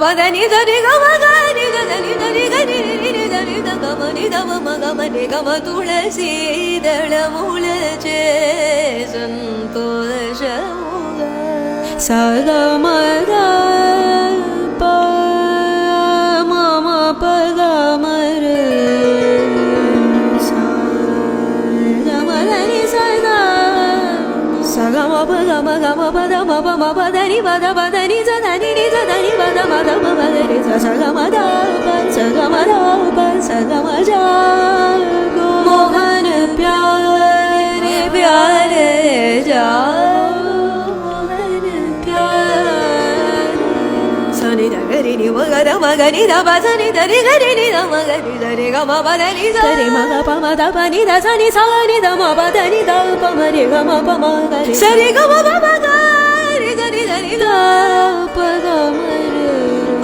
పదని దని గమ గని దని దని గని ని దని గమ ని గమ ని గమ తులసి దళములచే సంతోషముగా సగమద ప మమ పగమర సగమదని సదా సగమ పగమ గమ పద మప మపదని పద పదని సదని ని సదని పద మద మదని సగమద సగమద సగమజ మోహన ప్యారే ప్యారే జా గరి మగర మగని దబ సని దరి గరి ని దమ గరి దరి గమ పదని సరి మగ పమ దప ని ద సని సని దమ పదని ద పమ రి గమ పమ గరి సరి గమ పమ గరి దరి దరి ద ప గమ రి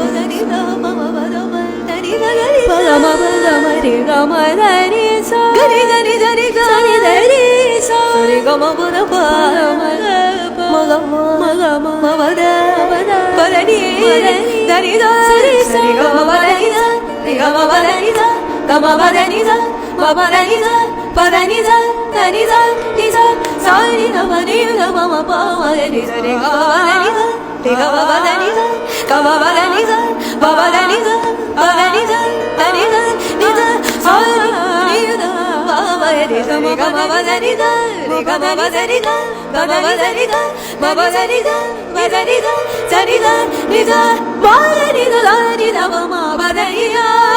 పదని ద పమ పద పదని గరి పద మ పద మ రి గమ దరి స గరి దరి దరి గరి దరి స రి గమ పద ప మగ మగ మ పద పద పదని దని ద సరి గమ పదని ద రి గమ పదని ద గమ పదని ద మ పదని ద పదని ద దని ద ని ద సని ద పని ద మమ ప ని ద రి గమ పదని ద రి గమ పదని ద గమ పదని ద మ పదని ద పదని ద దని ద ని ద సని ద ని ద రి గమ పదని ద రి గమ పదని ద గమ పదని ద మ పదని ద పదని ద సని ద ని ద పదని ద ని ద మ పదని ద